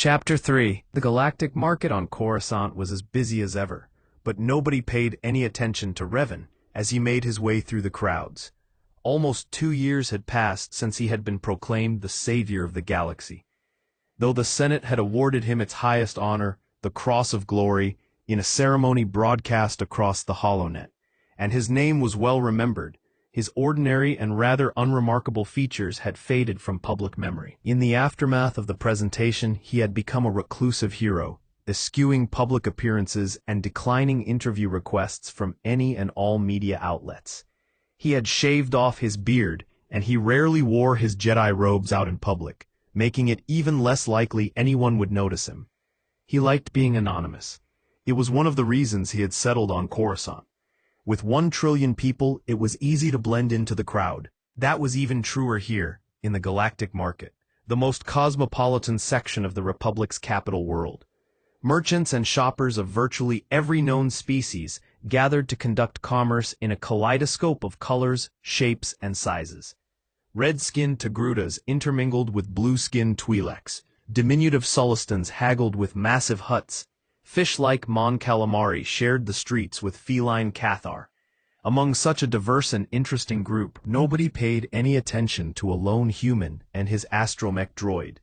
Chapter 3. The galactic market on Coruscant was as busy as ever, but nobody paid any attention to Revan as he made his way through the crowds. Almost 2 years had passed since he had been proclaimed the savior of the galaxy. Though the Senate had awarded him its highest honor, the Cross of Glory, in a ceremony broadcast across the HoloNet, and his name was well remembered, his ordinary and rather unremarkable features had faded from public memory. In the aftermath of the presentation, he had become a reclusive hero, eschewing public appearances and declining interview requests from any and all media outlets. He had shaved off his beard, and he rarely wore his Jedi robes out in public, making it even less likely anyone would notice him. He liked being anonymous. It was one of the reasons he had settled on Coruscant. With 1 trillion people, it was easy to blend into the crowd. That was even truer here, in the galactic market, the most cosmopolitan section of the Republic's capital world. Merchants and shoppers of virtually every known species gathered to conduct commerce in a kaleidoscope of colors, shapes, and sizes. Red-skinned Togrutas intermingled with blue-skinned Twi'leks, diminutive Sulistans haggled with massive Hutts, fish-like Mon Calamari shared the streets with feline Cathar. Among such a diverse and interesting group, nobody paid any attention to a lone human and his astromech droid.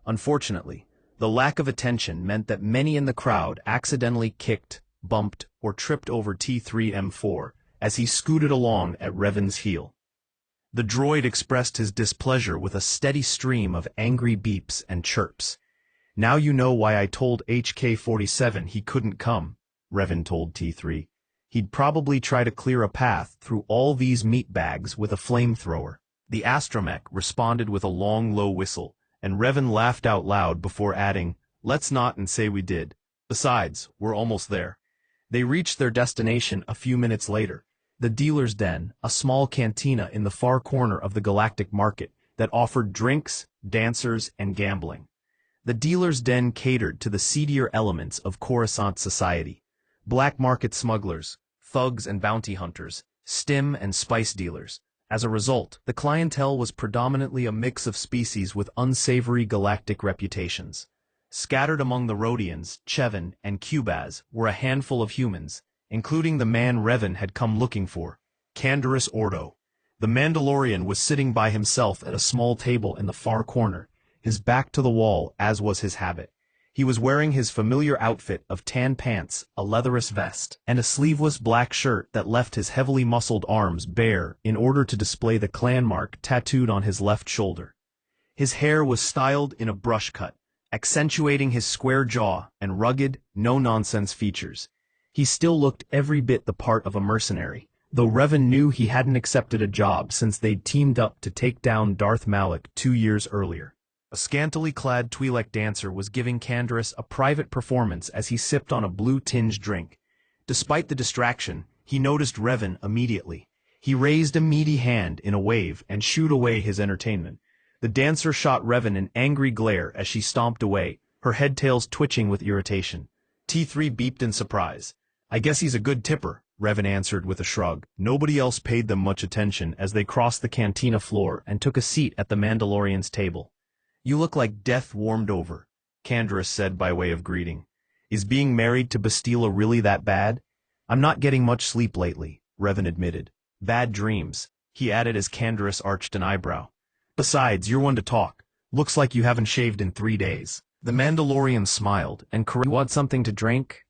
Unfortunately, the lack of attention meant that many in the crowd accidentally kicked, bumped, or tripped over T3M4 as he scooted along at Revan's heel. The droid expressed his displeasure with a steady stream of angry beeps and chirps. "Now you know why I told HK-47 he couldn't come," Revan told T3. "He'd probably try to clear a path through all these meat bags with a flamethrower." The astromech responded with a long, low whistle, and Revan laughed out loud before adding, "Let's not and say we did. Besides, we're almost there." They reached their destination a few minutes later, the dealer's den, a small cantina in the far corner of the galactic market that offered drinks, dancers, and gambling. The dealer's den catered to the seedier elements of Coruscant society: black market smugglers, thugs and bounty hunters, stim and spice dealers. As a result, the clientele was predominantly a mix of species with unsavory galactic reputations. Scattered among the Rhodians, Chevin, and Cubaz were a handful of humans, including the man Revan had come looking for, Canderous Ordo. The Mandalorian was sitting by himself at a small table in the far corner, his back to the wall as was his habit. He was wearing his familiar outfit of tan pants, a leatherous vest, and a sleeveless black shirt that left his heavily muscled arms bare in order to display the clan mark tattooed on his left shoulder. His hair was styled in a brush cut, accentuating his square jaw and rugged, no-nonsense features. He still looked every bit the part of a mercenary, though Revan knew he hadn't accepted a job since they'd teamed up to take down Darth Malak 2 years earlier. A scantily clad Twi'lek dancer was giving Canderous a private performance as he sipped on a blue-tinged drink. Despite the distraction, he noticed Revan immediately. He raised a meaty hand in a wave and shooed away his entertainment. The dancer shot Revan an angry glare as she stomped away, her head-tails twitching with irritation. T3 beeped in surprise. "I guess he's a good tipper," Revan answered with a shrug. Nobody else paid them much attention as they crossed the cantina floor and took a seat at the Mandalorian's table. "You look like death warmed over," Canderous said by way of greeting. "Is being married to Bastila really that bad?" "I'm not getting much sleep lately," Revan admitted. "Bad dreams," he added as Canderous arched an eyebrow. "Besides, you're one to talk. Looks like you haven't shaved in 3 days." The Mandalorian smiled and corrected. "You want something to drink?"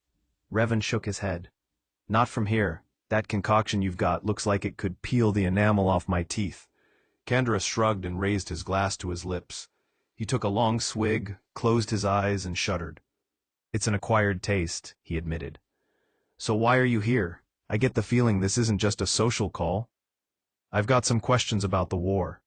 Revan shook his head. "Not from here. That concoction you've got looks like it could peel the enamel off my teeth." Canderous shrugged and raised his glass to his lips. He took a long swig, closed his eyes, and shuddered. "It's an acquired taste," he admitted. "So why are you here? I get the feeling this isn't just a social call." "I've got some questions about the war."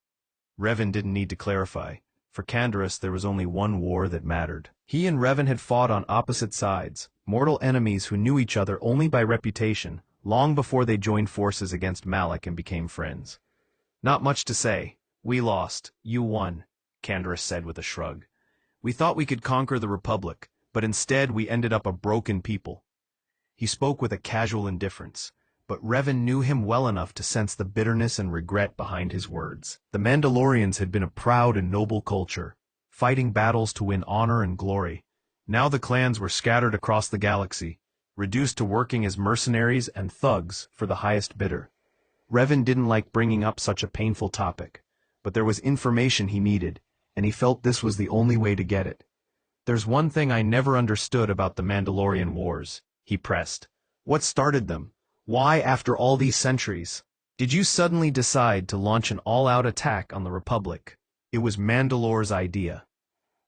Revan didn't need to clarify. For Canderous there was only one war that mattered. He and Revan had fought on opposite sides, mortal enemies who knew each other only by reputation, long before they joined forces against Malak and became friends. "Not much to say. We lost. You won," Canderous said with a shrug. "We thought we could conquer the Republic, but instead we ended up a broken people." He spoke with a casual indifference, but Revan knew him well enough to sense the bitterness and regret behind his words. The Mandalorians had been a proud and noble culture, fighting battles to win honor and glory. Now the clans were scattered across the galaxy, reduced to working as mercenaries and thugs for the highest bidder. Revan didn't like bringing up such a painful topic, but there was information he needed, and he felt this was the only way to get it. "There's one thing I never understood about the Mandalorian Wars," he pressed. "What started them? Why, after all these centuries, did you suddenly decide to launch an all-out attack on the Republic?" It was Mandalore's idea.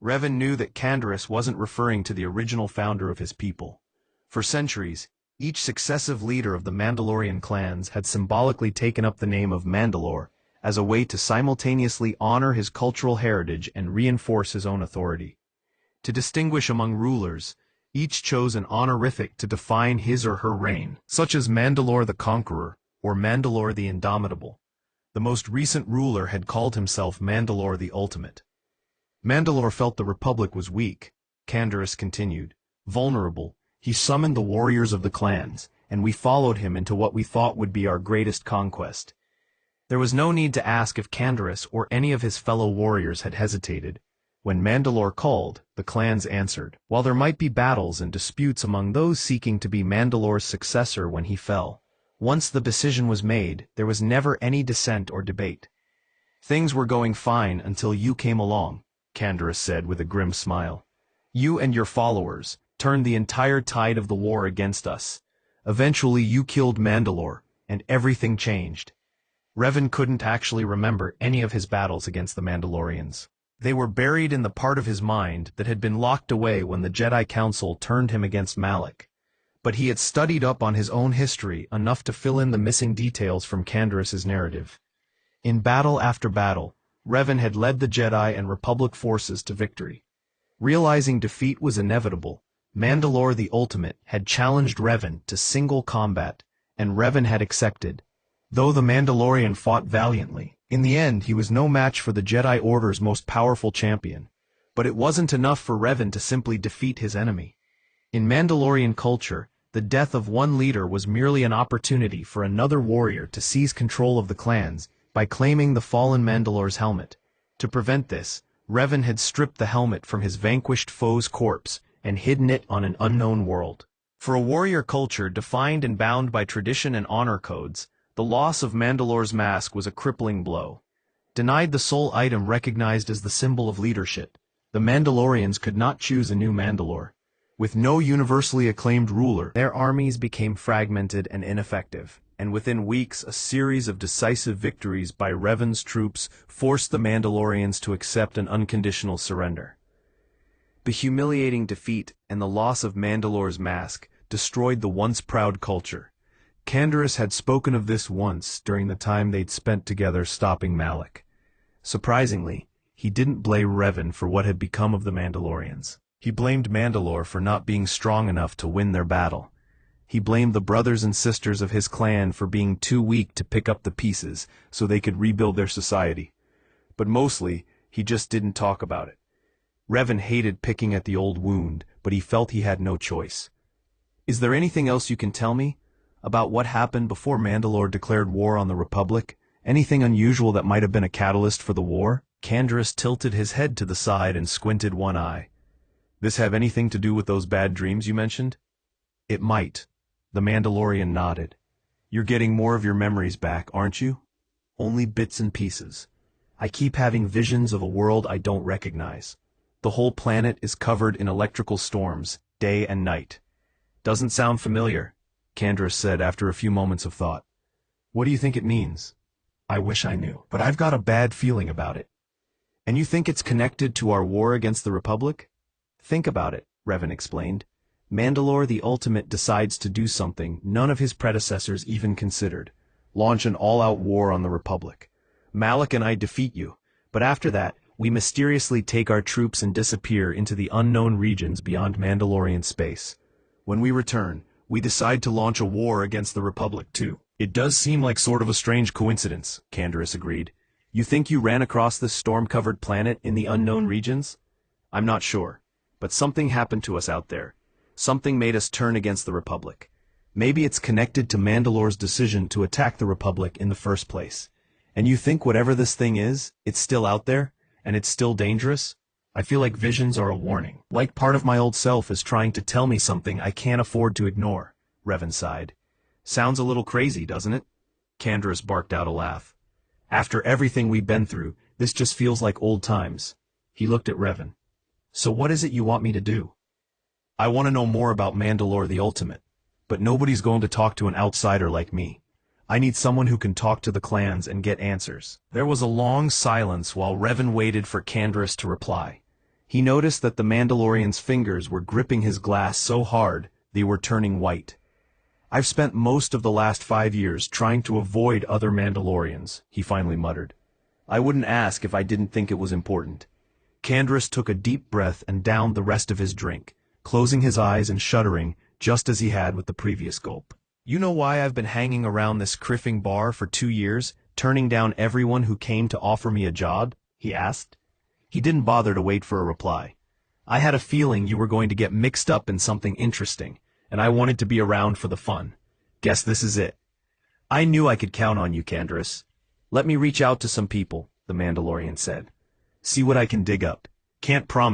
Revan knew that Canderous wasn't referring to the original founder of his people. For centuries, each successive leader of the Mandalorian clans had symbolically taken up the name of Mandalore as a way to simultaneously honor his cultural heritage and reinforce his own authority. To distinguish among rulers, each chose an honorific to define his or her reign, such as Mandalore the Conqueror or Mandalore the Indomitable. The most recent ruler had called himself Mandalore the Ultimate. Mandalore felt the Republic was weak, Canderous continued, vulnerable. He summoned the warriors of the clans, and we followed him into what we thought would be our greatest conquest. There was no need to ask if Canderous or any of his fellow warriors had hesitated. When Mandalore called, the clans answered, while there might be battles and disputes among those seeking to be Mandalore's successor when he fell. Once the decision was made, there was never any dissent or debate. "Things were going fine until you came along," Canderous said with a grim smile. "You and your followers turned the entire tide of the war against us. Eventually you killed Mandalore, and everything changed." Revan couldn't actually remember any of his battles against the Mandalorians. They were buried in the part of his mind that had been locked away when the Jedi Council turned him against Malak. But he had studied up on his own history enough to fill in the missing details from Canderous's narrative. In battle after battle, Revan had led the Jedi and Republic forces to victory. Realizing defeat was inevitable, Mandalore the Ultimate had challenged Revan to single combat, and Revan had accepted. Though the Mandalorian fought valiantly, in the end he was no match for the Jedi Order's most powerful champion. But it wasn't enough for Revan to simply defeat his enemy. In Mandalorian culture, the death of one leader was merely an opportunity for another warrior to seize control of the clans by claiming the fallen Mandalore's helmet. To prevent this, Revan had stripped the helmet from his vanquished foe's corpse and hidden it on an unknown world. For a warrior culture defined and bound by tradition and honor codes, the loss of Mandalore's mask was a crippling blow. Denied the sole item recognized as the symbol of leadership, the Mandalorians could not choose a new Mandalore. With no universally acclaimed ruler, their armies became fragmented and ineffective, and within weeks a series of decisive victories by Revan's troops forced the Mandalorians to accept an unconditional surrender. The humiliating defeat and the loss of Mandalore's mask destroyed the once proud culture. Canderous had spoken of this once during the time they'd spent together stopping Malak. Surprisingly, he didn't blame Revan for what had become of the Mandalorians. He blamed Mandalore for not being strong enough to win their battle. He blamed the brothers and sisters of his clan for being too weak to pick up the pieces so they could rebuild their society. But mostly, he just didn't talk about it. Revan hated picking at the old wound, but he felt he had no choice. "Is there anything else you can tell me about what happened before Mandalore declared war on the Republic? Anything unusual that might have been a catalyst for the war?" Canderous tilted his head to the side and squinted one eye. "This have anything to do with those bad dreams you mentioned?" "It might." The Mandalorian nodded. "You're getting more of your memories back, aren't you?" "Only bits and pieces. I keep having visions of a world I don't recognize. The whole planet is covered in electrical storms, day and night." "Doesn't sound familiar," Canderous said after a few moments of thought. "What do you think it means?" "I wish I knew, but I've got a bad feeling about it." "And you think it's connected to our war against the Republic?" "Think about it," Revan explained. "Mandalore the Ultimate decides to do something none of his predecessors even considered. Launch an all-out war on the Republic. Malak and I defeat you, but after that, we mysteriously take our troops and disappear into the unknown regions beyond Mandalorian space. When we return, we decide to launch a war against the Republic too." "It does seem like sort of a strange coincidence," Canderous agreed. "You think you ran across this storm-covered planet in the unknown regions?" "I'm not sure, but something happened to us out there. Something made us turn against the Republic. Maybe it's connected to Mandalore's decision to attack the Republic in the first place. And you think whatever this thing is, it's still out there? And it's still dangerous?" I feel like visions are a warning. Like part of my old self is trying to tell me something I can't afford to ignore, Revan sighed. Sounds a little crazy, doesn't it? Candaris barked out a laugh. After everything we've been through, this just feels like old times. He looked at Revan. So what is it you want me to do? I want to know more about Mandalore the Ultimate. But nobody's going to talk to an outsider like me. I need someone who can talk to the clans and get answers. There was a long silence while Revan waited for Candaris to reply. He noticed that the Mandalorian's fingers were gripping his glass so hard they were turning white. I've spent most of the last 5 years trying to avoid other Mandalorians, he finally muttered. I wouldn't ask if I didn't think it was important. Candaris took a deep breath and downed the rest of his drink, closing his eyes and shuddering just as he had with the previous gulp. You know why I've been hanging around this criffing bar for 2 years, turning down everyone who came to offer me a job? He asked. He didn't bother to wait for a reply. I had a feeling you were going to get mixed up in something interesting, and I wanted to be around for the fun. Guess this is it. I knew I could count on you, Candaris. Let me reach out to some people, the Mandalorian said. See what I can dig up. Can't promise